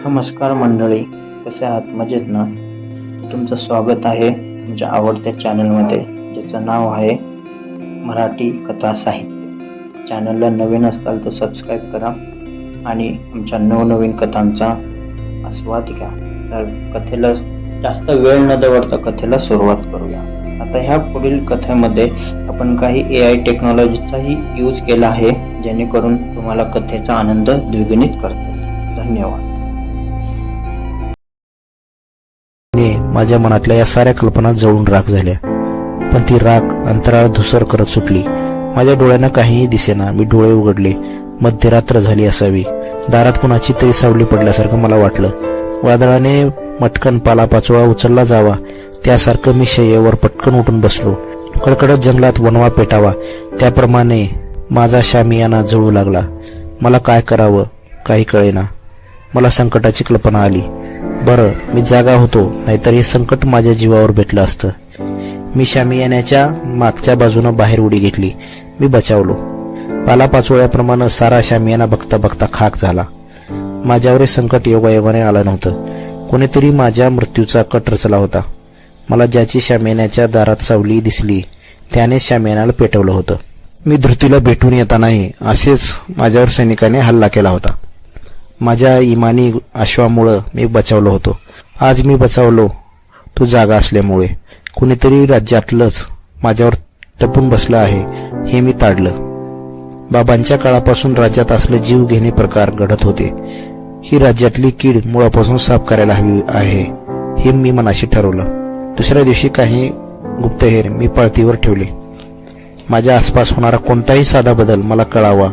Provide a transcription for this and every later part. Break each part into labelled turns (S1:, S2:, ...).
S1: नमस्कार मंडळी, कसे आहात? मजेत ना? तुमचं स्वागत आहे तुमच्या आवडत्या चॅनलमध्ये, ज्याचं नाव आहे मराठी कथा साहित्य. चॅनलला नवीन असताल तर सबस्क्राईब करा आणि आमच्या नवनवीन कथांचा आस्वाद घ्या. तर कथेला जास्त वेळ न दवडता कथेला सुरुवात करूया. आता ह्या पुढील कथेमध्ये आपण काही AI टेक्नॉलॉजीचाही यूज केला आहे, जेणेकरून तुम्हाला कथेचा आनंद द्विगुणित करता येईल. धन्यवाद.
S2: माझ्या मनातल्या या साऱ्या कल्पना जळून राख झाल्या, पण ती राख अंतराळ धुसर करत सुटली. माझ्या डोळ्यांना काहीही दिसेना. मी डोळे उघडले. मध्यरात्र झाली असावी. दारात कुणाची तरी सावली पडल्यासारखं मला वाटलं. वादळाने मटकन पालापाचोळा उचलला जावा त्यासारखं मी शय्येवर पटकन उठून बसलो. कडकडत जंगलात वणवा पेटावा त्याप्रमाणे माझा शामियाना जळू लागला. मला काय करावं काही कळेना. मला संकटाची कल्पना आली. बरं, मी जागा होतो, नाहीतर हे संकट माझ्या जीवावर भेटलं असतं. मी शामियान्याच्या मागच्या बाजूनं बाहेर उडी घेतली. मी बचावलो. पालापाचोळ्याप्रमाणे सारा शामियाना बघता बघता खाक झाला. माझ्यावर हे संकट योगायोगाने आलं नव्हतं. कोणीतरी माझ्या मृत्यूचा कट रचला होता. मला ज्याची शामियान्याच्या दारात सावली दिसली त्याने शामियानाला पेटवलं होतं. मी धृतीला भेटून येतानाही असेच माझ्यावर सैनिकाने हल्ला केला होता. माझ्या इमानी अश्वामुळं मी बचावलो होतो. आज मी बचावलो तू जागा असल्यामुळे. कुणीतरी राज्यातलंच माझ्यावर टपून बसलं आहे हे मी ताडलं. बाबांच्या काळापासून राज्यात असले जीव घेणे प्रकार घडत होते. ही राज्यातली कीड मुळापासून साफ करायला हवी आहे हे मी मनाशी ठरवलं. दुसऱ्या दिवशी काही गुप्तहेर मी पळतीवर ठेवले. माझ्या आसपास होणारा कोणताही साधा बदल मला कळावा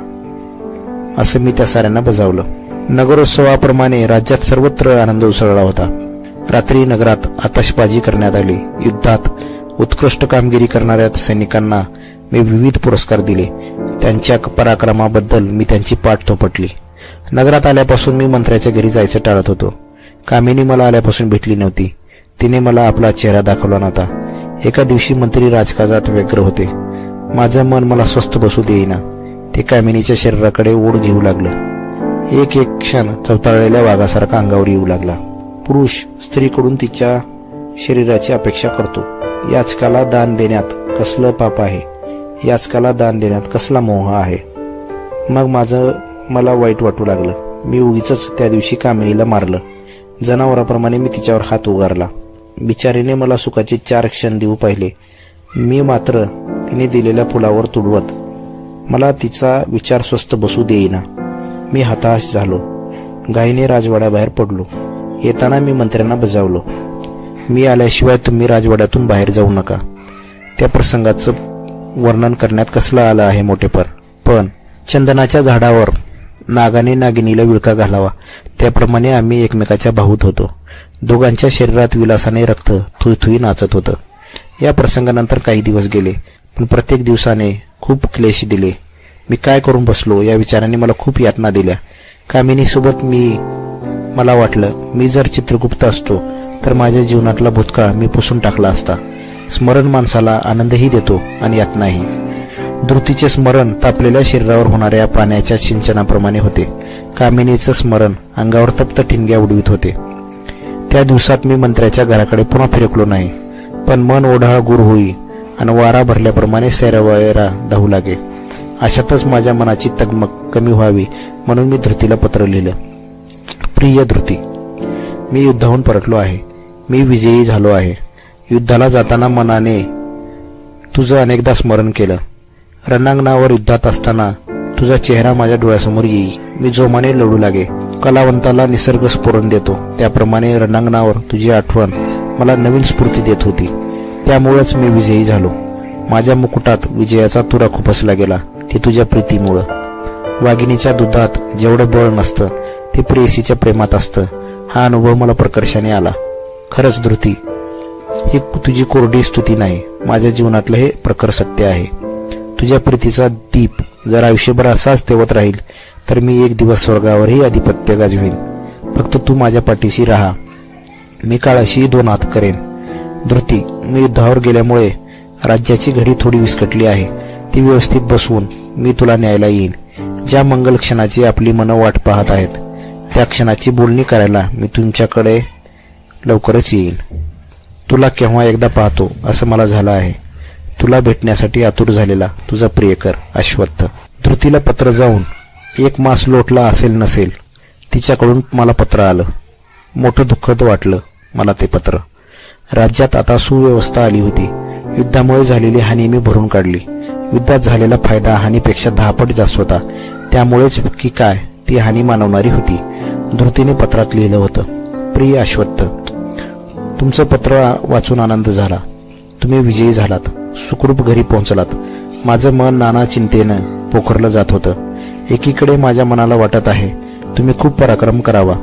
S2: असं मी त्या साऱ्यांना बजावलं. नगरोत्सवाप्रमाणे राज्यात सर्वत्र आनंद उसळला होता. रात्री नगरात आतषबाजी करण्यात आली. युद्धात उत्कृष्ट कामगिरी करणाऱ्या सैनिकांना मी विविध पुरस्कार दिले. त्यांच्या पराक्रमाबद्दल मी त्यांची पाठ थोपटली. नगरात आल्यापासून मी मंत्र्याच्या घरी जायचं टाळत होतो. कामिनी मला आल्यापासून भेटली नव्हती. तिने मला आपला चेहरा दाखवला नव्हता. एका दिवशी मंत्री राजकाजात व्यग्र होते. माझं मन मला स्वस्थ बसू देईना. ते कामिनीच्या शरीराकडे ओढ घेऊ लागलं. एक एक क्षण चवताळलेल्या वाघासारखा अंगावर येऊ लागला. पुरुष स्त्रीकडून तिच्या शरीराची अपेक्षा करतो. याचकाला दान देण्यात कसलं पाप आहे, याचकाला दान देण्यात कसला मोह आहे. मग मला वाईट वाटू लागलं. मी उगीच त्या दिवशी कामिनीला मारलं. जनावराप्रमाणे मी तिच्यावर हात उगारला. बिचारीने मला सुखाचे 4 क्षण देऊ पाहिले. मी मात्र तिने दिलेल्या फुलावर तुडवत मला तिचा विचार स्वस्थ बसू देईना. मी हताश झालो. घाईने राजवाड्याबाहेर पडलो. येताना मी मंत्र्यांना बजावलो, मी आल्याशिवाय तुम्ही राजवाड्यातून बाहेर जाऊ नका. त्या प्रसंगाचं वर्णन करण्यात कसलं आलं आहे मोठेपर. पण चंदनाच्या झाडावर नागाने नागिनीला विळखा घालावा त्याप्रमाणे आम्ही एकमेकाच्या भाऊत होतो. दोघांच्या शरीरात विलासाने रक्त थुईथुई नाचत होतं. या प्रसंगानंतर काही दिवस गेले, पण प्रत्येक दिवसाने खूप क्लेश दिले. मी काय करून बसलो या विचाराने मला खूप यातना दिल्या. कामिनीसोबत मला वाटलं मी जर चित्रगुप्त असतो तर माझ्या जीवनातला भूतकाळ मी पुसून टाकला असता. स्मरण माणसाला आनंदही देतो आणि यातनाही. धृतीचे स्मरण तापलेल्या शरीरावर होणाऱ्या पाण्याच्या सिंचनाप्रमाणे होते. कामिनीचं स्मरण अंगावर तप्त ठिणग्या उडवीत होते. त्या दिवसात मी मंत्र्याच्या घराकडे पुन्हा फिरकलो नाही, पण मन ओढाळ गुर होई आणि वारा भरल्याप्रमाणे सैरावैरा धावू लागे. अशातच माझ्या मनाची तगमग कमी व्हावी म्हणून मी धृतीला पत्र लिहिलं. प्रिय धृती, मी युद्धाहून परतलो आहे. मी विजयी झालो आहे. युद्धाला जाताना मनाने तुझं अनेकदा स्मरण केलं. रणांगणावर युद्धात असताना तुझा चेहरा माझ्या डोळ्यासमोर येई. मी जोमाने लढू लागे. कलावंताला निसर्ग स्फुरण देतो त्याप्रमाणे रणांगणावर तुझी आठवण मला नवीन स्फूर्ती देत होती. त्यामुळेच मी विजयी झालो. माझ्या मुकुटात विजयाचा तुरा खुपसला गेला, ते तुझ्या प्रीतीमुळं. वाघिणीच्या दुधात जेवढं बळ नसतं ते प्रेयसीच्या प्रेमात असतं. हा अनुभव मला प्रकर्षाने आला. खरंच धृती, ही तुझी कोरडी स्तुती नाही, माझ्या जीवनातलं हे प्रखर सत्य आहे. तुझ्या प्रीतीचा दीप जर आयुष्यभर असाच तेवत राहील तर मी एक दिवस स्वर्गावरही अधिपत्य गाजवीन. फक्त तू माझ्या पाठीशी राहा. मी काळाशी 2 हात करेन. धृती, मी युद्धावर गेल्यामुळे राज्याची घडी थोडी विस्कटली आहे. ती व्यवस्थित बसवून मी तुला न्यायला येईन. ज्या मंगल क्षणाची आपली मनं वाट पाहत आहेत त्या क्षणाची बोलणी करायला मी तुमच्याकडे लवकरच येईन. तुला केव्हा एकदा पाहतो असं मला झालं आहे. तुला भेटण्यासाठी आतुर झालेला तुझा प्रियकर अश्वत्थ. धृतीला पत्र जाऊन 1 मास लोटला असेल नसेल, तिच्याकडून मला पत्र आलं. मोठं दुःखद वाटलं मला ते पत्र. राज्यात आता सुव्यवस्था आली होती. युद्धामुळे झालेली हानी मी भरून काढली. युद्धात झालेला फायदा हानीपेक्षा 10 पट जास्त होता. त्यामुळेच की काय ती हानी मानवणारी होती. धृतीने पत्रात लिहिलं होतं, प्रिय अश्वत्थ, तुमचं पत्र वाचून आनंद झाला. तुम्ही विजयी झालात, सुखरूप घरी पोहोचलात. माझं मन नाना चिंतेनं पोखरलं जात होतं. एकीकडे माझ्या मनाला वाटत आहे तुम्ही खूप पराक्रम करावा,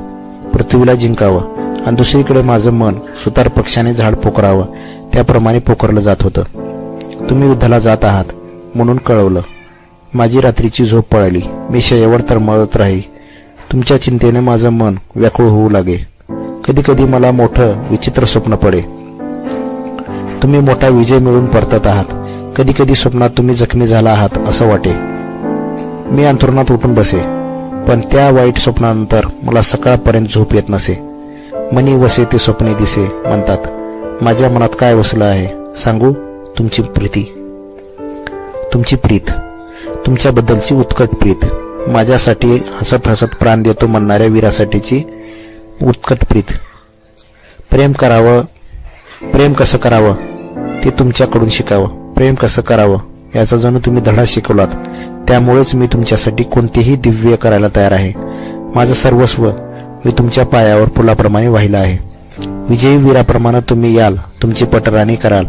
S2: पृथ्वीला जिंकावं, आणि दुसरीकडे माझं मन सुतार पक्षाने झाड पोखरावं त्याप्रमाणे पोखरलं जात होतं. तुम्ही युद्धाला जात आहात म्हणून कळवलं. माझी रात्रीची झोप पळाली. मी शय्यावर तळमळत राही. तुमच्या चिंतेने माझं मन व्याकुळ होऊ लागे. कधी कधी मला मोठं विचित्र स्वप्न पडे. तुम्ही मोठा विजय मिळवून परतत आहात. कधी कधी स्वप्नात तुम्ही जखमी झाला आहात असं वाटे. मी अंथरुणात उठून बसे, पण त्या वाईट स्वप्नानंतर मला सकाळपर्यंत झोप येत नसे. मनी वसे ते स्वप्ने दिसे म्हणतात. माझ्या मनात काय वसलं आहे सांगू? तुमची प्रीत, तुमच्याबद्दलची उत्कट प्रीत, माझ्यासाठी हसत हसत प्राण देतो म्हणणाऱ्या वीरासाठीची उत्कट प्रीत. प्रेम कसं करावं ते तुमच्याकडून शिकावं. प्रेम कसं करावं याचा जणू तुम्ही धडा शिकवलात. त्यामुळेच मी तुमच्यासाठी कोणतेही दिव्य करायला तयार आहे. माझं सर्वस्व मी तुमच्या पायावर पुलाप्रमाणे वाहिलं आहे. विजयी वीराप्रमाणे तुम्ही याल, तुमची पटराणी कराल,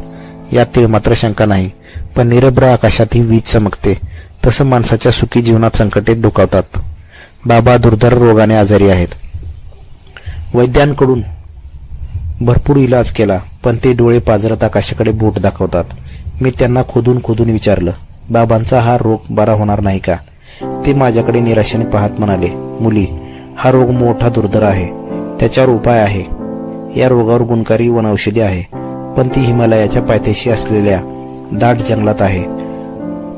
S2: यात तीळ मात्र शंका नाही. पण निरभ्र आकाशात ही वीज चमकते तसं माणसाच्या सुखी जीवनात संकटे डोकावतात. बाबा दुर्धर रोगाने आजारी आहेत. वैद्यांकडून भरपूर इलाज केला, पण ते डोळे पाजरत आकाशाकडे बोट दाखवतात. मी त्यांना खोदून विचारलं, बाबांचा हा रोग बरा होणार नाही का? ते माझ्याकडे निराशेने पाहत म्हणाले, मुली, हा रोग मोठा दुर्धर आहे. त्याच्यावर उपाय आहे. या रोगावर गुणकारी वनौषधी आहे, पण ती हिमालयाच्या पायथ्याशी असलेल्या दाट जंगलात आहे.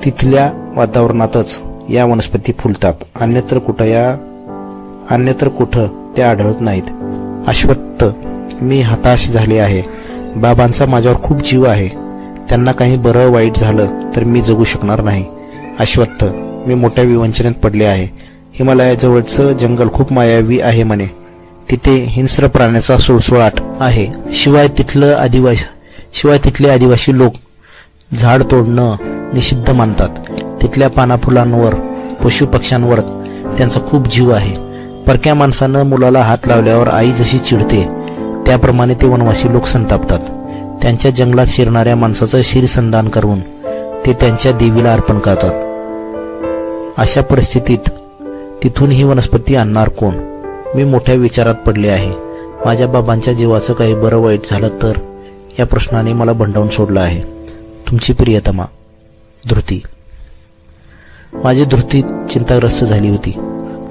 S2: तिथल्या वातावरणातच या वनस्पती फुलतात. अन्यत्र कुठं त्या आढळत नाहीत. अश्वत्थ, मी हताश झाले आहे. बाबांचा माझ्यावर खूप जीव आहे. त्यांना काही बरं वाईट झालं तर मी जगू शकणार नाही. अश्वत्थ, मी मोठ्या विवंचनेत पडले आहे. हिमालयाजवळचं जंगल खूप मायावी आहे म्हणे. तिथे हिंस्र प्राण्याचा सुळसुळाट आहे. शिवाय तिथले आदिवासी लोक झाड तोडणं निषिद्ध मानतात. तिथल्या पानाफुलांवर, पशुपक्ष्यांवर त्यांचा खूप जीव आहे. परक्या माणसानं मुलाला हात लावल्यावर आई जशी चिडते त्याप्रमाणे ते वनवासी लोक संतापतात. त्यांच्या जंगलात शिरणाऱ्या माणसाचं शिरसंधान करून ते त्यांच्या देवीला अर्पण करतात. अशा परिस्थितीत तिथून ही वनस्पती आणणार कोण? मी मोठ्या विचारात पडले आहे. माझ्या बाबांच्या जीवाचं काही बरं वाईट झालं तर या प्रश्नाने मला भंडावून सोडलं आहे. तुमची प्रियतमा धृती. माझी धृती चिंताग्रस्त झाली होती.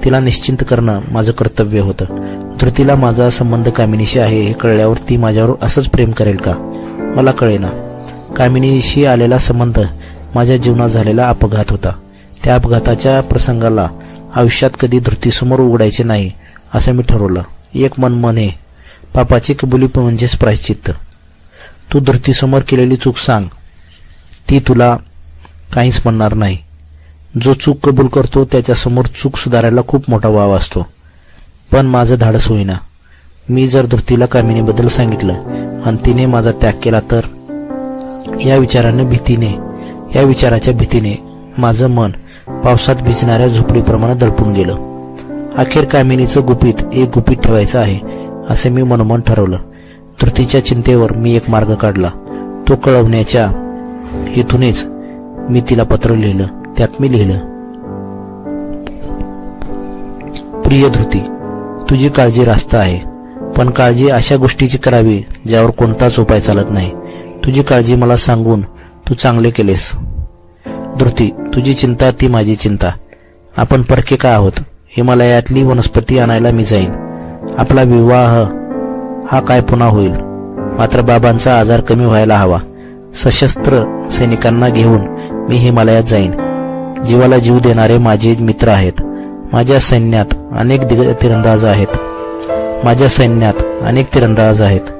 S2: तिला निश्चिंत करणं माझं कर्तव्य होतं. धृतीला माझा संबंध कामिनीशी आहे हे कळल्यावर ती माझ्यावर असंच प्रेम करेल का? मला कळेना. कामिनीशी आलेला संबंध माझ्या जीवनात झालेला अपघात होता. त्या अपघाताच्या प्रसंगाला आयुष्यात कधी धृतीसमोर उघडायचे नाही असं मी ठरवलं. एक मन म्हणे, पापाची कबुली म्हणजेच प्रायश्चित्त. तू धृतीसमोर केलेली चूक सांग, ती तुला काहीच म्हणणार नाही. जो चूक कबूल करतो त्याच्यासमोर चूक सुधारायला खूप मोठा वाव असतो. पण माझं धाडस होईना. मी जर धृतीला कामिनीबद्दल सांगितलं आणि तिने माझा त्याग केला तर? या विचाराच्या भीतीने माझं मन पावसात भिजणाऱ्या झोपडीप्रमाणे दडपून गेलं. अखेर कामिनीचं गुपित एक गुपित ठेवायचं आहे असे मी मनोमन ठरवलं. धृतीच्या चिंतेवर मी एक मार्ग काढला. तो कळवण्याच्या हेतूनेच मी तिला पत्र लिहिलं. त्यात मी लिहिलं, प्रिय धृती, तुझी काळजी रास्त आहे, पण काळजी अशा गोष्टीची करावी ज्यावर कोणताच उपाय चालत नाही. तुझी काळजी मला सांगून तू चांगले केलेस. धृती, तुझी चिंता ती माझी चिंता. आपण परके का आहोत? हिमालयातली वनस्पती आणायला मी जाईन. आपला विवाह हा काय पुन्हा होईल. मात्र बाबांचा आजार कमी व्हायला हवा. सशस्त्र सैनिकांना घेऊन मी हिमालयात जाईन. जीवाला जीव देणारे माझे मित्र आहेत. माझ्या सैन्यात अनेक तिरंदाज आहेत.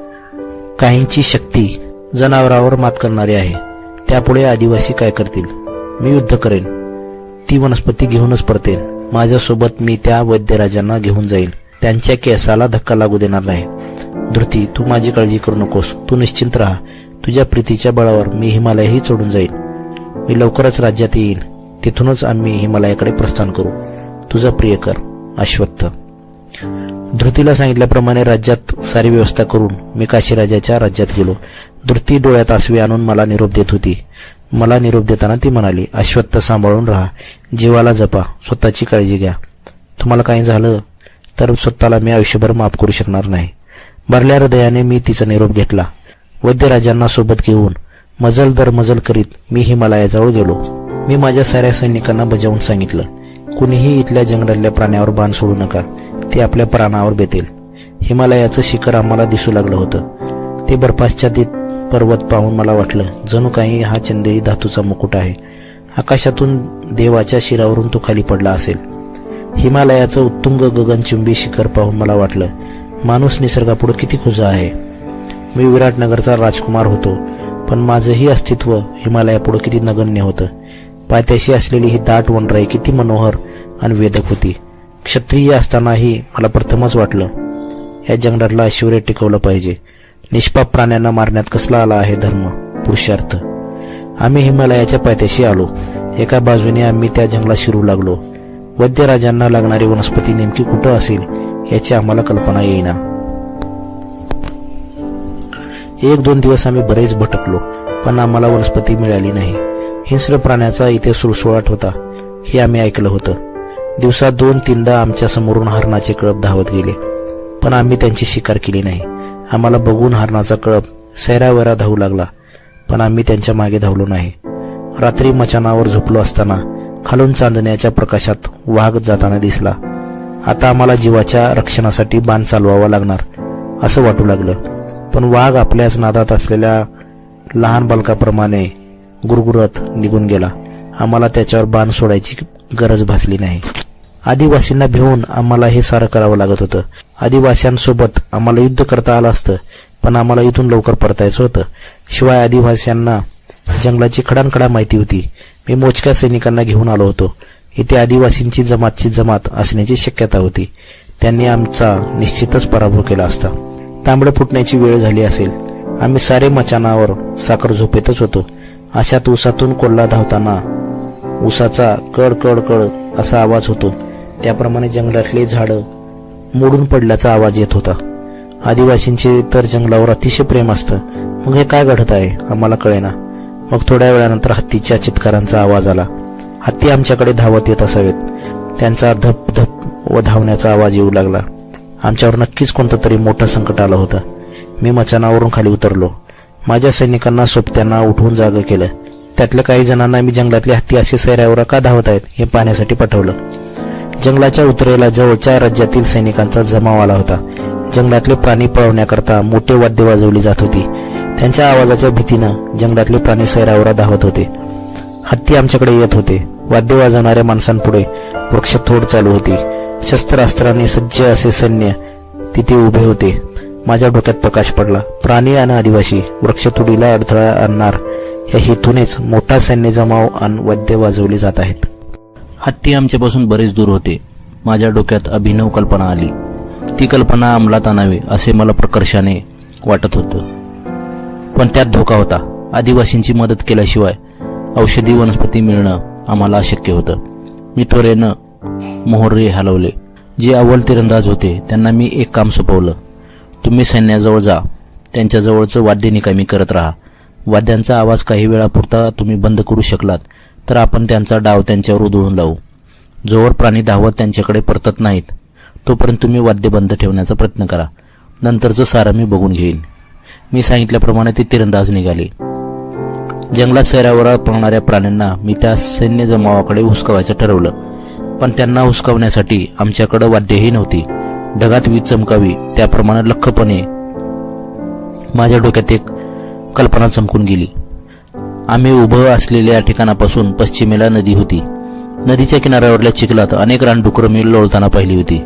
S2: काहींची शक्ती जनावरावर मात करणारी आहे. त्यापुढे आदिवासी काय करतील? मी युद्ध करेन. ती वनस्पती घेऊनच परतेन. माझ्यासोबत मी त्या वैद्यराजांना घेऊन जाईल. त्यांच्या केसाला धक्का लागू देणार नाही. धृती, तू माझी काळजी करू नकोस. तू निश्चिंत राहा. तुझ्या प्रीतीच्या बळावर मी हिमालयही चढून जाईन. मी लवकरच राज्यात येईन. तिथूनच आम्ही हिमालयाकडे प्रस्थान करू. तुझा प्रियकर अश्वत्थ. धृतीला सांगितल्याप्रमाणे राज्यात सारी व्यवस्था करून मी काशीराजाच्या राज्यात गेलो. धृती डोळ्यात आसवे आणून मला निरोप देत होती. मला निरोप देताना ती म्हणाली, अश्वत्थ, सांभाळून राहा. जीवाला जपा. स्वतःची काळजी घ्या. तुम्हाला काही झालं तर स्वतःला मी आयुष्यभर माफ करू शकणार नाही. भरल्या हृदयाने मी तिचा निरोप घेतला. वैद्यराजांना सोबत घेऊन मजल दर मजल करीत मी हिमालयाजवळ गेलो. मी माझ्या साऱ्या सैनिकांना बजावून सांगितलं, कुणीही इथल्या जंगलातल्या प्राण्यावर बाण सोडू नका. ते आपल्या प्राणावर बेतेल. हिमालयाचं शिखर आम्हाला दिसू लागलं होतं. ते बर्फाच्छादित पर्वत पाहून मला वाटलं जणू काही हा चंदेरी धातूचा मुकुट आहे. आकाशातून देवाच्या शिरावरून तो खाली पडला असेल. हिमालयाचं उत्तुंग गगनचुंबी शिखर पाहून मला वाटलं माणूस निसर्गापुढे किती खुजा आहे. मी विराटनगरचा राजकुमार होतो, पण माझंही अस्तित्व हिमालयापुढे किती नगण्य होतं. पायथ्याशी असलेली ही दाट वनराई किती मनोहर आणि वेदक होती. क्षत्रिय असतानाही मला प्रथमच वाटलं या जंगलातलं ऐश्वर्य टिकवलं पाहिजे. निष्पाप प्राण्यांना मारण्यात कसला आला आहे धर्म, पुरुषार्थ. आम्ही हिमालयाच्या पायथ्याशी आलो. एका बाजूने आम्ही त्या जंगलात शिरू लागलो. वैद्यराजांना लागणारी वनस्पती नेमकी कुठं असेल याची आम्हाला कल्पना येईना. 1-2 दिवस आम्ही बरेच भटकलो, पण आम्हाला वनस्पती मिळाली नाही. हिंस्र प्राण्याचा इथे सुळसुळाट होता हे आम्ही ऐकलं होतं. दिवसात 2-3दा आमच्या समोरून हरणाचे कळप धावत गेले, पण आम्ही त्यांची शिकार केली नाही. आम्हाला बघून हरणाचा कळप सैरावैरा धावू लागला, पण आम्ही त्यांच्या मागे धावलो नाही. रात्री मचानावर झोपलो असताना खालून चांदण्याच्या प्रकाशात वाघ जाताना दिसला. आता आम्हाला जीवाच्या रक्षणासाठी बाण चालवावा लागणार असं वाटू लागलं, पण वाघ आपल्याच नादात असलेल्या लहान बालकाप्रमाणे गुरगुरत निघून गेला. आम्हाला त्याच्यावर बाण सोडायची गरज भासली नाही. आदिवासींना भिवून आम्हाला हे सारं करावं लागत होतं. आदिवासींसोबत आम्हाला युद्ध करता आलं असतं, पण आम्हाला इथून लवकर परतायचं होतं. शिवाय आदिवासींना जंगलाची खडानखडा माहिती होती. मी मोजक्या सैनिकांना घेऊन आलो होतो. इथे आदिवासींची जमातची जमात असण्याची शक्यता होती. त्यांनी आमचा निश्चितच पराभव केला असता. तांबडं फुटण्याची वेळ झाली असेल. आम्ही सारे मचानावर साखर झोपेतच होतो. अशात ऊसातून कोल्हा धावताना ऊसाचा कड कड कड असा आवाज होतो. त्याप्रमाणे जंगलातले झाडं मोडून पडल्याचा आवाज येत होता. आदिवासींचे तर जंगलावर अतिशय प्रेम असतं. मग हे काय घडत आहे आम्हाला कळेना. मग थोड्या वेळानंतर हत्तीच्या चित्कारांचा आवाज आला. हत्ती आमच्याकडे धावत येत असावेत. त्यांचा धप धप व धावण्याचा आवाज येऊ लागला. आमच्यावर नक्कीच कोणतं तरी मोठं संकट आलं होतं. मी मचानावरून खाली उतरलो. माझ्या सैनिकांना सोबत्यांना उठवून जागं केलं. त्यातल्या काही जणांना मी जंगलातले हत्ती असे सैरावर का धावत आहेत हे पाहण्यासाठी पाठवलं. जंगलाच्या उत्तरेला जवळच्या राज्यातील सैनिकांचा जमाव आला होता. जंगलातले प्राणी पळवण्याकरता मोठे वाद्य वाजवली जात होती. त्यांच्या आवाजाच्या भीतीनं जंगलातले प्राणी सैरावर धावत होते. हत्ती आमच्याकडे येत होते. वाद्य वाजवणाऱ्या माणसांपुढे वृक्षतोड चालू होती. शस्त्रास्त्रांनी सज्ज असे सैन्य तिथे उभे होते. माझ्या डोक्यात प्रकाश पडला. प्राणी आणि आदिवासी वृक्षतोडीला अडथळा आणणार या हेतूनेच मोठा सैन्य जमाव आणि वाद्य वाजवले जात आहेत.
S3: हत्ती आमच्यापासून बरेच दूर होते. माझ्या डोक्यात अभिनव कल्पना आली. ती कल्पना अंमलात आणावी असे मला प्रकर्षाने वाटत होतं, पण त्यात धोका होता. आदिवासींची मदत केल्याशिवाय औषधी वनस्पती मिळणं आम्हाला अशक्य होतं. मी त्वरेनं मोहरे हलवले. जे अव्वल तिरंदाज होते त्यांना मी एक काम सोपवलं. तुम्ही सैन्याजवळ जा. त्यांच्याजवळचं वाद्य निकामी करत राहा. वाद्यांचा आवाज काही वेळापुरता तुम्ही बंद करू शकलात तर आपण त्यांचा डाव त्यांच्यावर उधळून लावू. जोवर प्राणी धावत त्यांच्याकडे परतत नाहीत तोपर्यंत तुम्ही वाद्य बंद ठेवण्याचा प्रयत्न करा. नंतरचं सारं मी बघून घेईन. मी सांगितल्याप्रमाणे ते तिरंदाज निघाले. जंगलात सैरावर पळणाऱ्या प्राण्यांना मी त्या सैन्य जमावाकडे हुसकावायचं ठरवलं, पण त्यांना हुसकावण्यासाठी आमच्याकडे वाद्यही नव्हती. ढगात वीज चमकावी त्याप्रमाणे लख्खपणे माझ्या डोक्यात एक कल्पना चमकून गेली. आम्ही उभं असलेल्या ठिकाणापासून पश्चिमेला नदी होती. नदीच्या किनाऱ्यावरल्या चिखलात अनेक रानडुकरं मी लोळताना पाहिली होती.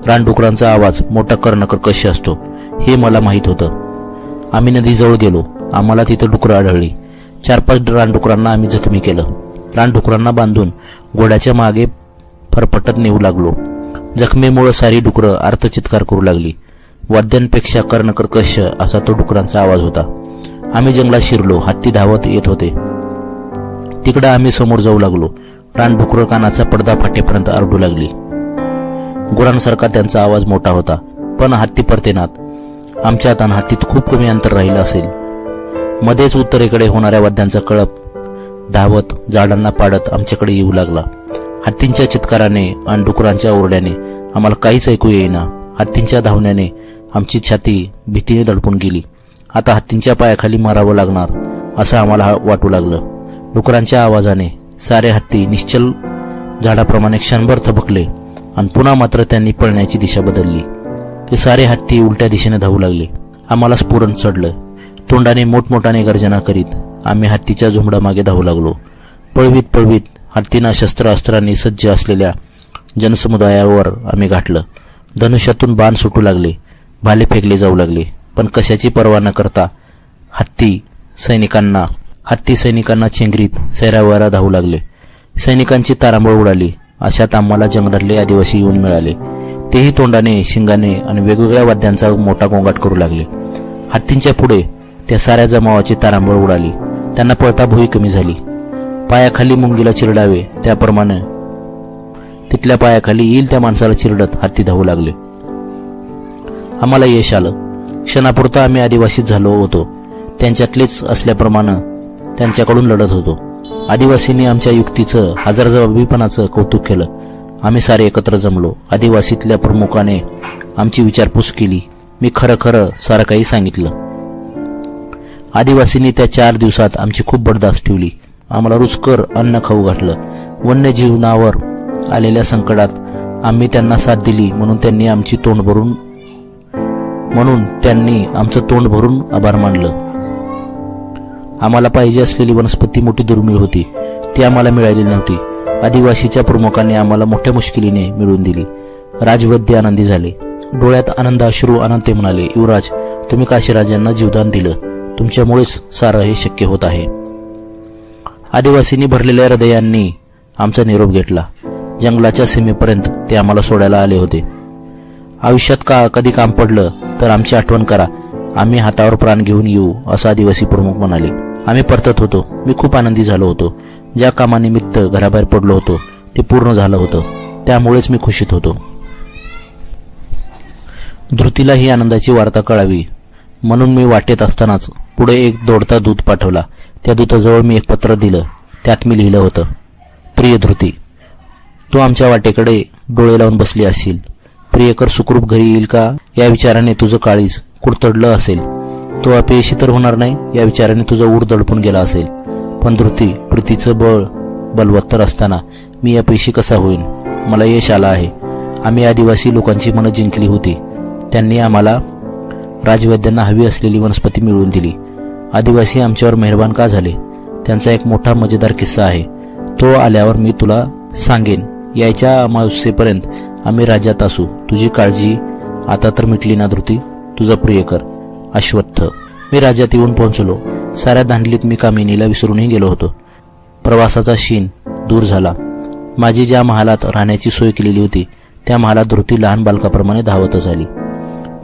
S3: रानडुकरांचा आवाज मोठा कर्णकर्कश असतो हे मला माहीत होतं. आम्ही नदीजवळ गेलो. आम्हाला तिथं डुकरं आढळली. 4-5 रानडुकरांना आम्ही जखमी केलं. रानडुकरांना बांधून घोड्याच्या मागे फरफटत नेऊ लागलो. जखमेमुळे सारी डुकरं आर्तचित्कार करू लागली. वाद्यांपेक्षा कर्णकर्कश असा तो डुकरांचा आवाज होता. आम्ही जंगलात शिरलो. हत्ती धावत येत होते. तिकडे आम्ही समोर जाऊ लागलो. रानडुकरं कानाचा पडदा फाटेपर्यंत आरडू लागली. गुरांसारखा त्यांचा आवाज मोठा होता, पण हत्ती परतेनात. आमच्या आणि हत्तीत खूप कमी अंतर राहिलं असेल. मध्येच उत्तरेकडे होणाऱ्या वाद्यांचा कळप धावत झाडांना पाडत आमच्याकडे येऊ लागला. हत्तींच्या चित्काराने आणि डुकरांच्या ओरड्याने आम्हाला काहीच ऐकू येईना. हत्तींच्या धावण्याने आमची छाती भीतीने दडपून गेली. आता हत्तींच्या पायाखाली मारावं लागणार असं आम्हाला वाटू लागलं. डुकरांच्या आवाजाने सारे हत्ती निश्चल झाडाप्रमाणे क्षणभर थबकले आणि पुन्हा मात्र त्यांनी पळण्याची दिशा बदलली. ते सारे हत्ती उलट्या दिशेने धावू लागले. आम्हाला स्फुरण चढलं. तोंडाने मोठमोठाने गर्जना करीत आम्ही हत्तीच्या झुंबडामागे धावू लागलो. पळवीत पळवीत हत्तींना शस्त्रास्त्रांनी सज्ज असलेल्या जनसमुदायावर आम्ही गाठलं. धनुष्यातून बाण सुटू लागले. भाले फेकले जाऊ लागले. पण कशाची पर्वा न करता हत्ती सैनिकांना चेंगरीत सैरावैरा धावू लागले. सैनिकांची तारांबळ उडाली. अशात आम्हाला जंगलातले आदिवासी येऊन मिळाले. तेही तोंडाने, शिंगाने आणि वेगवेगळ्या वाद्यांचा मोठा गोंगाट करू लागले. हत्तींच्या पुढे त्या साऱ्या जमावाची तारांबळ उडाली. त्यांना पळता भुई कमी झाली. पायाखाली मुंगीला चिरडावे त्याप्रमाणे तिथल्या पायाखाली येईल त्या माणसाला चिरडत हत्ती धावू लागले. आम्हाला यश आलं. क्षणापुरतं आम्ही आदिवासीच झालो होतो. त्यांच्यातलेच असल्याप्रमाणे त्यांच्याकडून लढत होतो. आदिवासींनी आमच्या युक्तीचं, हजरजबाबीपणाचं कौतुक केलं. आम्ही सारे एकत्र जमलो. आदिवासीतल्या प्रमुखाने आमची विचारपूस केली. मी खरं सारं काही सांगितलं. आदिवासींनी त्या 4 दिवसात आमची खूप बडदास्त ठेवली. आम्हाला रुचकर अन्न खाऊ घातलं. वन्यजीवनावर आलेल्या संकटात आम्ही त्यांना साथ दिली म्हणून त्यांनी आमचं तोंड भरून आभार मानलं. आम्हाला पाहिजे असलेली वनस्पती मोठी दुर्मिळ होती. ती आम्हाला मिळाली नव्हती. आदिवासीच्या प्रमुखाने आम्हाला मोठ्या मुश्किलीने मिळवून दिली. राजवैद्य आनंदी झाले. डोळ्यात आनंद अश्रू आणून ते म्हणाले, युवराज, तुम्ही काशीराजांना जीवदान दिलं. तुमच्यामुळेच सारं हे शक्य होत आहे. आदिवासींनी भरलेल्या हृदयांनी आमचा निरोप घेतला. जंगलाच्या सीमेपर्यंत ते आम्हाला सोडायला आले होते. आयुष्यात कधी काम पडलं तर आमची आठवण करा. आम्ही हातावर प्राण घेऊन येऊ, असं आदिवासी प्रमुख म्हणाले. आम्ही परतत होतो. मी खूप आनंदी झालो होतो. ज्या कामानिमित्त घराबाहेर पडलो होतो ते पूर्ण झालं होतं. त्यामुळेच मी खुशीत होतो. धृतीला ही आनंदाची वार्ता कळावी म्हणून मी वाटेत असतानाच पुढे एक दौडता दूत पाठवला. त्या दूताजवळ मी एक पत्र दिलं. त्यात मी लिहिलं होतं, प्रिय धृती, तू आमच्या वाटेकडे डोळे लावून बसली असशील. प्रियकर सुखरूप घरी येईल का या विचाराने तुझं काळीज कुडतडलं असेल. तो अपयशी तर होणार नाही या विचाराने तुझा ऊर दडपून गेला असेल. पण धृती, प्रीतीचं बळ बलवत्तर असताना मी अपयशी कसा होईन? मला यश आलं आहे. आम्ही आदिवासी लोकांची मनं जिंकली होती. त्यांनी आम्हाला राजवैद्यांना हवी असलेली वनस्पती मिळवून दिली. आदिवासी आमच्यावर मेहरबान का झाले? त्यांचा एक मोठा मजेदार किस्सा आहे. तो आल्यावर मी तुला सांगेन. यायच्या अमावस्येपर्यंत आम्ही राज्यात असू. तुझी काळजी आता तर मिटली ना धृती? तुझा प्रियकर अश्वत्थ. मी राज्यात येऊन पोहोचलो. साऱ्या धांडलीत मी कामिनीला विसरूनही गेलो होतो. प्रवासाचा शीण दूर झाला. माझी ज्या महालात राहण्याची सोय केलेली होती त्या महालात धृती लहान बालकाप्रमाणे धावतच आली.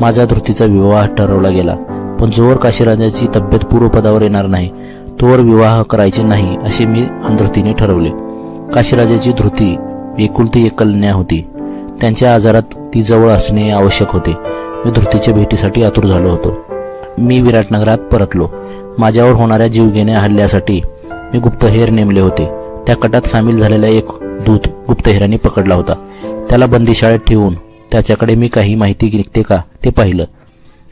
S3: माझा धृतीचा विवाह ठरवला गेला. पण जोवर काशीराजाची तब्येत पूर्वपदावर येणार नाही तोवर विवाह करायचे नाही असे मी धृतीने ठरवले. काशीराजाची धृती एकुलती एक कन्या होती. त्यांच्या आजारात ती जवळ असणे आवश्यक होते. मी धृतीच्या भेटीसाठी आतुर झालो होतो. मी विराटनगरात परतलो. माझ्यावर होणाऱ्या जीवघेण्या हल्ल्यासाठी मी गुप्तहेर नेमले होते. त्या कटात सामील झालेला एक दूत गुप्तहेरांनी पकडला होता. त्याला बंदीशाळेत ठेवून त्याच्याकडे मी काही माहिती निघते का ते पाहिलं,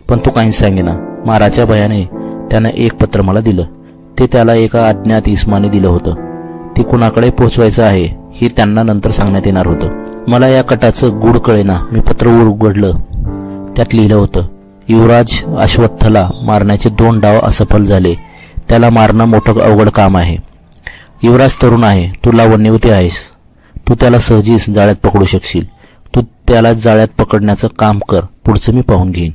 S3: पण तो काहीच सांगेना. माराच्या भयाने त्यानं एक पत्र मला दिलं. ते त्याला एका अज्ञात इस्माने दिलं होतं. ते कुणाकडे पोहोचवायचं आहे हे त्यांना नंतर सांगण्यात येणार होतं. मला या कटाचं गूढ कळेना. मी पत्र उघडलं. त्यात लिहिलं होतं, युवराज अश्वत्थला मारण्याचे 2 डाव असफल झाले. त्याला मारणं मोठं अवघड काम आहे. युवराज तरुण आहे. तू लावण्यवती आहेस. तू त्याला सहजीच जाळ्यात पकडू शकशील. तू त्याला जाळ्यात पकडण्याचं काम कर, पुढचं मी पाहून घेईन.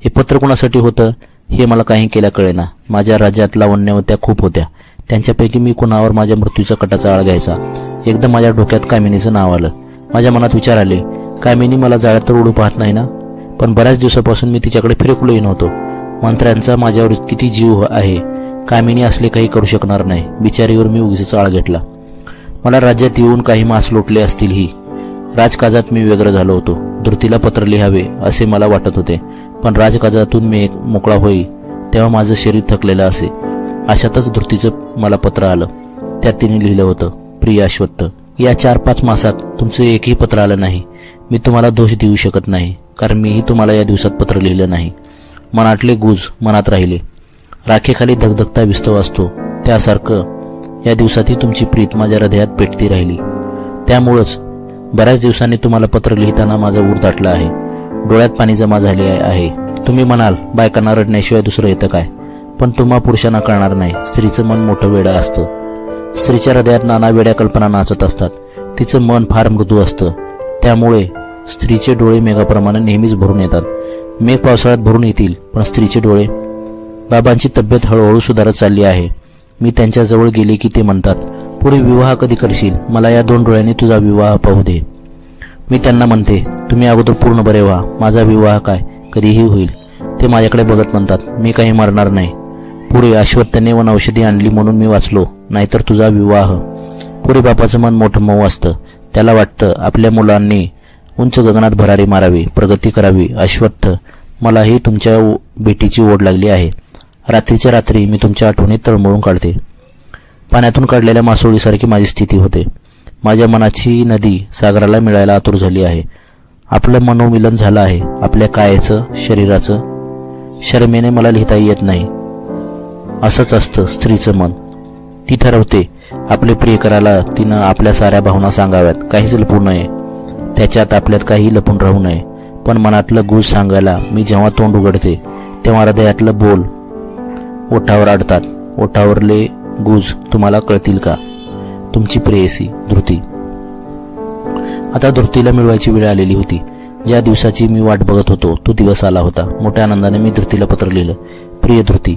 S3: हे पत्र कोणासाठी होतं हे मला काही केल्या कळेना. माझ्या राज्यात लावण्यवत्या खूप होत्या. त्यांच्यापैकी मी कुणावर माझ्या मृत्यूचा कटाचा आळ घ्यायचा. एकदा माझ्या डोक्यात कामिनीचं नाव आलं. माझ्या मनात विचार आले, कामिनी मला जाळ्यात तर उडू पाहत नाही ना. पण बऱ्याच दिवसापासून मी तिच्याकडे फिरकलोही नव्हतो. मंत्र्यांचा माझ्यावर किती जीव आहे. कामिनी असले काही करू शकणार नाही. बिचारीवर मी उगीच आळ घेतला. मला राज्यात येऊन काही मास लोटले असतील ही. राजकाजात मी व्यग्र झालो होतो. धृतीला पत्र लिहावे असे मला वाटत होते. पण राजकाजातून मी मोकळा होई तेव्हा माझं शरीर थकलेलं असे. अशातच धृतीचं मला पत्र आलं. त्यात तिने लिहिलं होतं, प्रिय अश्वत्थ, या 4-5 मासात तुमचं एकही पत्र आलं नाही. मी तुम्हाला दोष देऊ शकत नाही, कारण मीही तुम्हाला या दिवसात पत्र लिहिलं नाही. मनातले गुज मनात राहिले. राखेखाली धगधगता विस्तव असतो त्यासारखं या दिवसातही तुमची प्रीत माझ्या हृदयात पेटती राहिली. त्यामुळंच बऱ्याच दिवसांनी तुम्हाला पत्र लिहिताना माझा ऊर दाटला आहे. डोळ्यात पाणी जमा झाले आहे. तुम्ही म्हणाल, बायकांना रडण्याशिवाय दुसरं येतं काय? पण तुम्हा पुरुषांना कळणार नाही. स्त्रीचं मन मोठं वेडं असतं. स्त्रीच्या हृदयात नाना वेड्या कल्पना नाचत असतात. तिचं मन फार मृदू असतं. त्यामुळे स्त्रीचे डोळे मेघाप्रमाणे नेहमीच भरून येतात. मेघ पावसाळ्यात भरून येतील, पण स्त्रीचे डोळे. बाबांची तब्येत हळूहळू सुधारत चालली आहे. मी त्यांच्या जवळ गेले की ते म्हणतात, पुढे विवाह कधी करशील? मला या 2 डोळ्यांनी तुझा विवाह पाहू दे. मी त्यांना म्हणते, तुम्ही अगोदर पूर्ण बरे व्हा. माझा विवाह काय कधीही होईल. ते माझ्याकडे बघत म्हणतात, मी काही मरणार नाही. पुढे अश्वत्थाने वनौषधी आणली म्हणून मी वाचलो, नाहीतर तुझा विवाह. पुढे बापाचं मन मोठं मऊ असतं. त्याला वाटतं आपल्या मुलांनी उंच गगनात भरारी मारावी, प्रगती करावी. अश्वत्थ, मलाही तुमच्या भेटीची ओढ लागली आहे. रात्रीच्या रात्री मी तुमच्या आठवणीत तळमळून काढते. पाण्यातून काढलेल्या मासोळीसारखी माझी स्थिती होते. माझ्या मनाची नदी सागराला मिळायला आतुर झाली आहे. आपलं मनोमिलन झालं आहे. आपल्या कायेचं, शरीराचं. शर्मेने मला लिहिता येत नाही. असंच असतं स्त्रीचं मन. ती ठरवते आपले प्रियकराला तिनं आपल्या साऱ्या भावना सांगाव्यात, काहीच लपू नये. त्याच्यात आपल्यात काही लपून राहू नये. पण मनातलं गुज सांगायला मी जेव्हा तोंड उघडते तेव्हा हृदयातलं बोल ओठावर अडतात. ओठावरले गुज तुम्हाला कळतील का? तुमची प्रेयसी धृती. आता धृतीला मिळवायची वेळ आलेली होती. ज्या दिवसाची मी वाट बघत होतो तो दिवस आला होता. मोठ्या आनंदाने मी धृतीला पत्र लिहिलं, प्रिय धृती,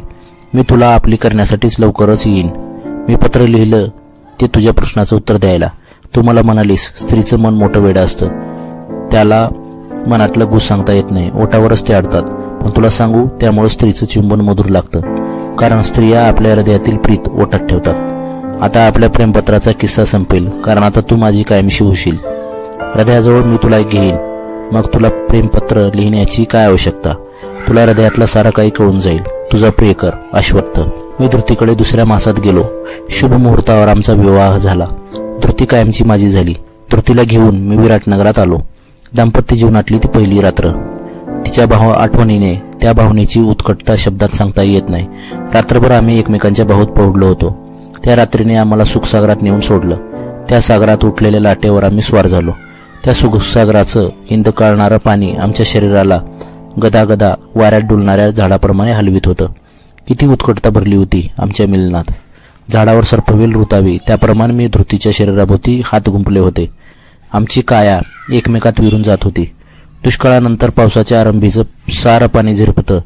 S3: मी तुला आपली करण्यासाठीच लवकरच येईन. मी पत्र लिहिलं ते तुझ्या प्रश्नाचं उत्तर द्यायला. तू मला म्हणालीस, स्त्रीचं मन मोठं वेडं असतं. त्याला मनातलं गुज सांगता येत नाही. ओठावरच ते अडतात. पण तुला सांगू, त्यामुळे स्त्रीचं चुंबन मधुर लागतं. कारण स्त्रिया आपल्या हृदयातील प्रीत ओठात ठेवतात. आता आपल्या प्रेमपत्राचा किस्सा संपेल, कारण आता तू माझी कायमशी होशील. हृदयाजवळ मी तुला घेईन. मग तुला प्रेमपत्र लिहिण्याची काय आवश्यकता? तुला हृदयातला सारा काही कळून जाईल. तुझा प्रियकर अश्वत्थ. मी धृतीकडे 2ऱ्या मासात गेलो. शुभ मुहूर्तावर आमचा विवाह झाला. धृती कायमची माझी झाली. धृतीला घेऊन मी विराटनगरात आलो. दाम्पत्य जीवनातली ती पहिली रात्र. तिच्या आठवणीने, त्या भावनेची उत्कटता शब्दात सांगता येत नाही. रात्रभर आम्ही एकमेकांच्या बाहुत पडलो होतो. त्या रात्रीने आम्हाला सुखसागरात नेऊन सोडलं. त्या सागरात उठलेल्या लाटेवर आम्ही स्वार झालो. त्या सुखसागराचं हिंदकाळणारं पाणी आमच्या शरीराला गदागदा वाऱ्यात डुलणाऱ्या झाडाप्रमाणे हलवीत होतं. किती उत्कटता भरली होती आमच्या मिलनात. झाडावर सर्पवेल रुतावी त्याप्रमाणे मी धृतीच्या शरीराभोवती हात गुंपले होते. आमची काया एकमेकात विरून जात होती. दुष्काळानंतर पावसाच्या आरंभीचं सारं पाणी झिरपतं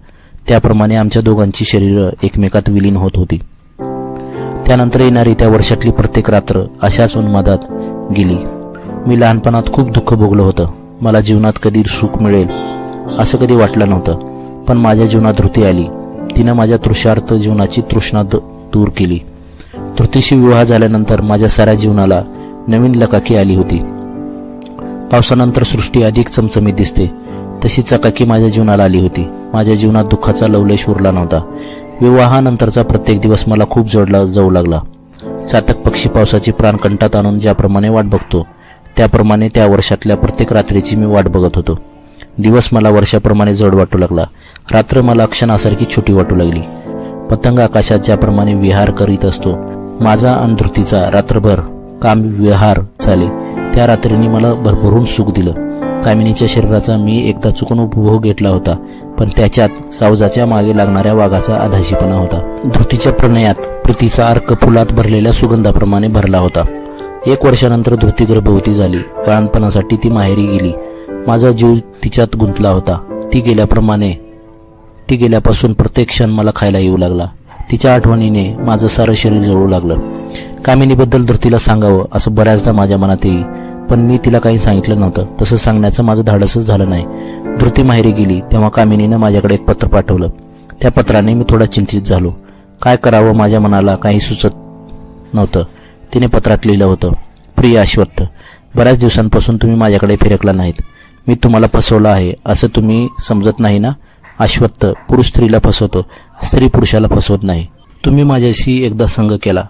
S3: त्याप्रमाणे आमच्या दोघांची शरीरं एकमेकात विलीन होत होती. त्यानंतर येणारी त्या वर्षातली प्रत्येक रात्र अशाच उन्मादात गेली. मी लहानपणात खूप दुःख भोगलं होतं. मला जीवनात कधी सुख मिळेल असं कधी वाटलं नव्हतं. पण माझ्या जीवनात धृती आली. तिनं माझ्या तृषार्थ जीवनाची तृष्णा दूर केली. धृतीशी विवाह झाल्यानंतर माझ्या साऱ्या जीवनाला नवीन लकाकी आली होती. पावसानंतर सृष्टी अधिक चमचमीत दिसते, तशी चकाकी माझ्या जीवनाला आली होती. माझ्या जीवनात दुःखाचा लवलेश उरला नव्हता. विवाहानंतरचा प्रत्येक दिवस मला खूप जडला जाऊ लागला. चातक पक्षी पावसाची प्राणकंठात आणून ज्याप्रमाणे वाट बघतो त्याप्रमाणे त्या वर्षातल्या प्रत्येक रात्रीची मी वाट बघत होतो. दिवस मला वर्षाप्रमाणे जड वाटू लागला. रात्र मला क्षणासारखी छोटी वाटू लागली. पतंग आकाशात ज्याप्रमाणे विहार करीत असतो, माझा आणि धृतीचा रात्रभर काम विहार चाले. त्या रात्रीने मला भरभरून सुख दिलं. कामिनीच्या शरीराचा मी एकदा चुकून उपभोग घेतला होता, पण त्याच्यात सावजाच्या मागे लागणाऱ्या वाघाचा आधाशीपणा होता. धृतीच्या प्रणयात प्रीतीचा अर्क फुलात भरलेल्या सुगंधाप्रमाणे भरला होता. 1 वर्षानंतर धृती गर्भवती झाली. बाळणपणासाठी ती माहेरी गेली. माझा जीव तिच्यात गुंतला होता. ती गेल्यापासून प्रत्येक क्षण मला खायला येऊ लागला. तिच्या आठवणीने माझं सारं शरीर जळू लागलं. कामिनीबद्दल धृतीला सांगावं असं बऱ्याचदा माझ्या मनात येई, पण मी तिला काही सांगितलं नव्हतं. तसं सांगण्याचं माझं धाडसच झालं नाही. धृती माहेरी गेली तेव्हा कामिनीनं माझ्याकडे एक पत्र पाठवलं. त्या पत्राने मी थोडा चिंतित झालो. काय करावं माझ्या मनाला काही सुचत नव्हतं. तिने पत्रात लिहिलं होतं, प्रिय अश्वत्थ, बऱ्याच दिवसांपासून तुम्ही माझ्याकडे फिरकला नाहीत. मी तुम्हाला फसवलं आहे असं तुम्ही समजत नाही ना? अश्वत्थ, पुरुष स्त्रीला फसवतो, स्त्री पुरुषाला फसवत नाही. तुम्ही माझ्याशी एकदा संग केला,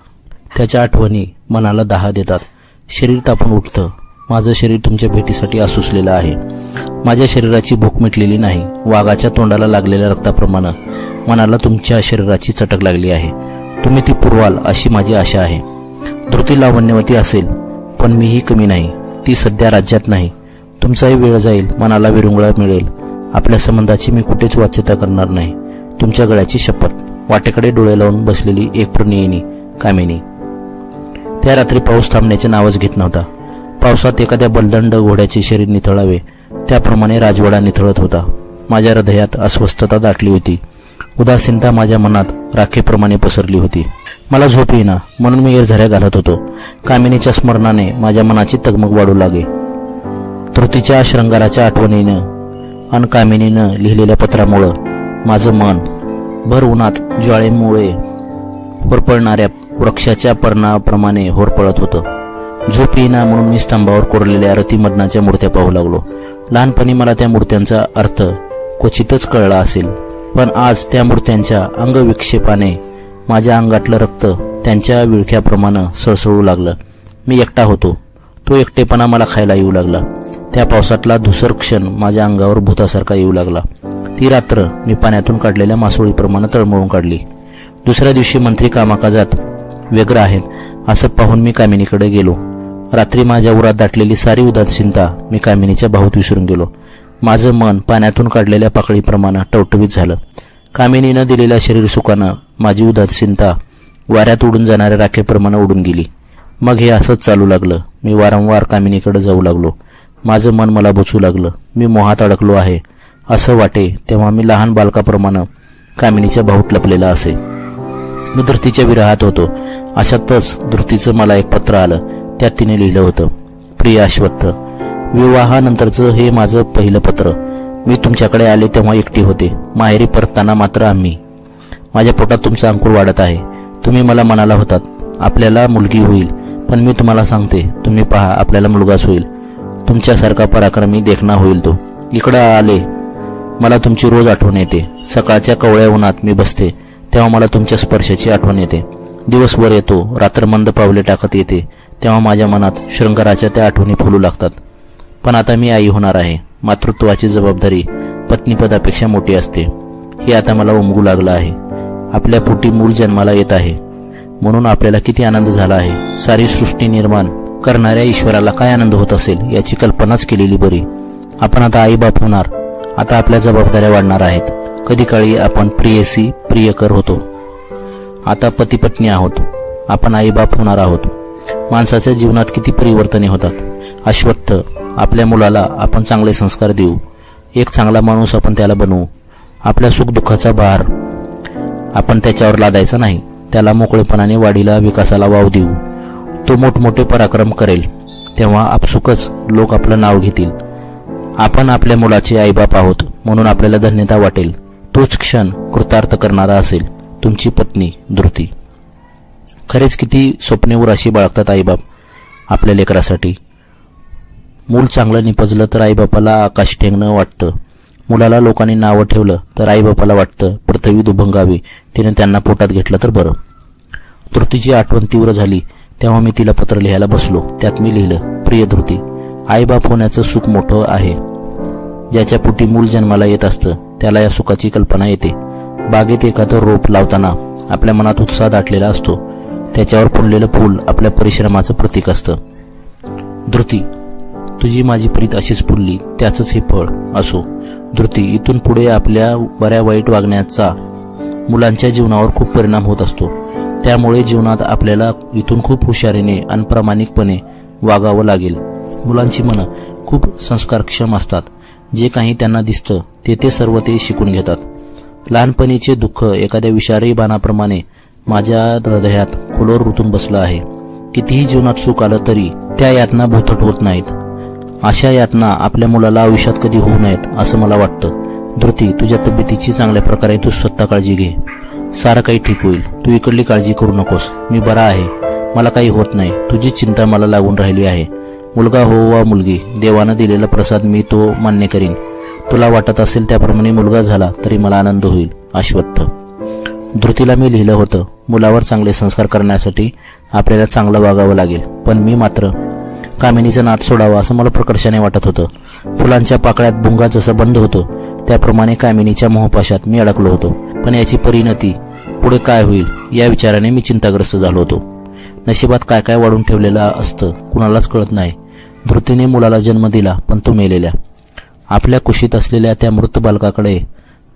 S3: त्याच्या आठवणी मनाला दाह देतात. शरीर तापून उठतं. माझं शरीर तुमच्या भेटीसाठी आसुसलेलं आहे. माझ्या शरीराची भूक मिटलेली नाही. वाघाच्या तोंडाला लागलेल्या रक्ताप्रमाणे मनाला तुमच्या शरीराची चटक लागली आहे. तुम्ही ती पुरवाल अशी माझी आशा आहे. धृती लावण्यवती असेल, पण मीही कमी नाही. ती सध्या राज्यात नाही. तुमचाही वेळ जाईल, मनाला विरंगुळा मिळेल. आपल्या संबंधाची मी कुठेच वाच्यता करणार नाही. तुमच्या गळ्याची शपथ. वाटेकडे डोळे लावून बसलेली एक प्रणयिनी कामिनी. त्या रात्री पाऊस थांबण्याचे नावच घेत नव्हता. पावसात एखाद्या बलदंड घोड्याचे शरीर निथळावे त्याप्रमाणे राजवाडा निथळत होता. माझ्या हृदयात अस्वस्थता दाटली होती. उदासीनता माझ्या मनात राखेप्रमाणे पसरली होती. मला झोप येईना म्हणून मी एरझऱ्या घालत होतो. कामिनीच्या स्मरणाने माझ्या मनाची तगमग वाढू लागे. धृतीच्या शृंगाराच्या आठवणीनं आणि कामिनीनं लिहिलेल्या पत्रामुळं माझं मन भर उन्हात ज्वाळेमुळे होरपळणाऱ्या वृक्षाच्या पर्णाप्रमाणे होरपळत होतं. झोप येईना म्हणून मी स्तंभावर कोरलेल्या रतिमदनाच्या मूर्त्या पाहू लागलो. लहानपणी मला त्या मूर्त्यांचा अर्थ क्वचितच कळला असेल, पण आज त्या मूर्त्यांच्या अंगविक्षेपाने माझ्या अंगातलं रक्त त्यांच्या विळख्याप्रमाणे सळसळू लागलं. मी एकटा होतो. तो एकटेपणा मला खायला येऊ लागला. त्या पावसातला धुसर क्षण माझ्या अंगावर भूतासारखा येऊ लागला. ती रात्र मी पाण्यातून काढलेल्या मासोळीप्रमाणे तळमळून काढली. दुसऱ्या दिवशी मंत्री कामाकाजात व्यग्र आहेत असं पाहून मी कामिनीकडे गेलो. रात्री माझ्या उरात दाटलेली सारी उदासीनता मी कामिनीच्या बाहुत विसरून गेलो. माझं मन पाण्यातून काढलेल्या पाकळीप्रमाणे टवटवीत झालं. कामिनीनं दिलेल्या शरीर सुखानं माझी उदासीनता वाऱ्यात उडून जाणाऱ्या राखेप्रमाणे उडून गेली. मग हे असंच चालू लागलं. मी वारंवार कामिनीकडे जाऊ लागलो. माझं मन मला बोचू लागलं. मी मोहात अडकलो आहे असं वाटे तेव्हा मी लहान बालकाप्रमाणे कामिनीच्या बाहुत लपलेला असे. मी धृतीच्या विरहात होतो. अशातच धृतीचं मला एक पत्र आलं. त्यात तिने लिहिलं होतं, प्रिय अश्वत्थ, विवाहानंतरचं हे माझं पहिलं पत्र. मी तुमच्याकडे आले तेव्हा एकटी होते. माहेरी परतताना मात्र आम्ही. माझ्या पोटात तुमचा अंकुर वाढत आहे. तुम्ही मला म्हणाला होतात आपल्याला मुलगी होईल, पण मी तुम्हाला सांगते, तुम्ही पहा आपल्याला मुलगाच होईल. तुमच्यासारखा पराक्रमी देखणा होईल तो. इकडं आले मला तुमची रोज आठवण येते. सकाळच्या कवळ्या उन्हात मी बसते तेव्हा मला तुमच्या स्पर्शाची आठवण येते. दिवस वर येतो, रात्र मंद पावले टाकत येते तेव्हा माझ्या मनात शृंगाराच्या त्या आठवणी फुलू लागतात. पण आता मी आई होणार आहे. मातृत्वाची जबाबदारी पत्नीपदापेक्षा मोठी असते हे आता मला उमगू लागलं आहे. आपल्या पोटी मूल जन्माला येत आहे म्हणून आपल्याला किती आनंद झाला आहे. सारी सृष्टी निर्माण करणाऱ्या ईश्वराला काय आनंद होत असेल याची कल्पनाच केलेली बरी. आपण आता आई बाप होणार. आता आपल्या जबाबदाऱ्या वाढणार आहेत. कधी काळी आपण प्रियसी प्रियकर होतो, आता पती पत्नी आहोत. आपण आई बाप होणार आहोत. माणसाच्या जीवनात किती परिवर्तने होतात. अश्वत्थ, आपल्या मुलाला आपण चांगले संस्कार देऊ. एक चांगला माणूस आपण त्याला बनवू. आपल्या सुखदुःखाचा भार आपण त्याच्यावर लादायचा नाही. त्याला मोकळेपणाने वाढीला विकासाला वाव देऊ. तो मोठमोठे पराक्रम करेल तेव्हा आपसुकच लोक आपलं नाव घेतील. आपण आपल्या मुलाचे आईबाप आहोत म्हणून आपल्याला धन्यता वाटेल. तोच क्षण कृतार्थ करणारा असेल. तुमची पत्नी धृती. खरेच किती स्वप्ने उराशी बाळगतात आईबाप आपल्या लेकरासाठी. मूल चांगलं निपजलं तर आईबापाला आकाश ठेंगणं वाटतं. मुलाला लोकांनी नावं ठेवलं तर आईबापाला वाटतं पृथ्वी दुभंगावी, तिने त्यांना पोटात घेतलं तर बरं. धृतीची आठवण तीव्र झाली तेव्हा मी तिला पत्र लिहायला बसलो. त्यात मी लिहिलं, प्रिय धृती, आईबाप होण्याचं सुख मोठं आहे. ज्याच्या पोटी मूल जन्माला येत असतं त्याला या सुखाची कल्पना येते. बागेत एखादं रोप लावताना आपल्या मनात उत्साह दाटलेला असतो. त्याच्यावर फुललेलं फूल आपल्या परिश्रमाचं प्रतीक असतं. धृती, तुझी माझी प्रीत अशीच फुलली त्याचंच हे फळ असो. धृती, इथून पुढे आपल्या बऱ्या वाईट वागण्याचा मुलांच्या जीवनावर खूप परिणाम होत असतो. त्यामुळे जीवनात आपल्याला इथून खूप हुशारीने आणि प्रामाणिकपणे वागावं लागेल. मुलांची मनं खूप संस्कारक्षम असतात. जे काही त्यांना दिसतं ते सर्व ते शिकून घेतात. लहानपणीचे दुःख एखाद्या विषारी बाणाप्रमाणे माझ्या हृदयात खोलवर रुतून बसलं आहे. कितीही जीवनात सुख आलं तरी त्या यातना भोथट होत नाहीत. अशा यातना आपल्या मुलाला आयुष्यात कधी होऊ नयेत असं मला वाटतं. धृती, तुझ्या तब्येतीची चांगल्या प्रकारे तू स्वतः काळजी घे. सारं काही ठीक होईल. तू इकडली काळजी करू नकोस. मी बरा आहे. मला काही होत नाही. तुझी चिंता मला लागून राहिली आहे. मुलगा हो वा मुलगी, देवानं दिलेला प्रसाद मी तो मान्य करीन. तुला वाटत असेल त्याप्रमाणे मुलगा झाला तरी मला आनंद होईल. अश्वत्थ. धृतीला मी लिहिलं होतं, मुलावर चांगले संस्कार करण्यासाठी आपल्याला चांगलं वागावं लागेल. पण मी मात्र कामिनीचा नाद सोडावा असं मला प्रकर्षाने वाटत होतं. फुलांच्या पाकळ्यात भुंगा जसा बंद होतो त्याप्रमाणे कामिनीच्या मोहपाशात मी अडकलो होतो. पण याची परिणती पुढे काय होईल या विचाराने मी चिंताग्रस्त झालो होतो. नशिबात काय काय वाढून ठेवलेलं असतं कुणालाच कळत नाही. धृतीने मुलाला जन्म दिला, पण तो मेलेल्या. आपल्या कुशीत असलेल्या त्या मृत बालकाकडे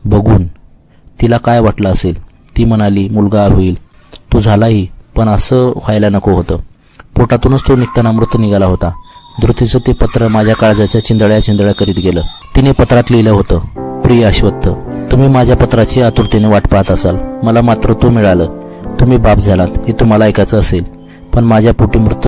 S3: बघून तिला काय वाटलं असेल. ती म्हणाली, मुलगा होईल. तो झालाही, पण असं व्हायला नको होतं. पोटातूनच तो निघताना मृत निघाला होता. धृतीचं ते पत्र माझ्या काळजाच्या चिंदळ्या करीत गेलं. तिने पत्रात लिहिलं होतं, प्रिय अश्वत्थ, तुम्ही माझ्या पत्राची आतुरतेने वाट पाहत असाल. मला मात्र तो मिळालं. तुम्ही बाप झालात हे तुम्हाला ऐकायचं असेल, पण माझ्या पोटी मृत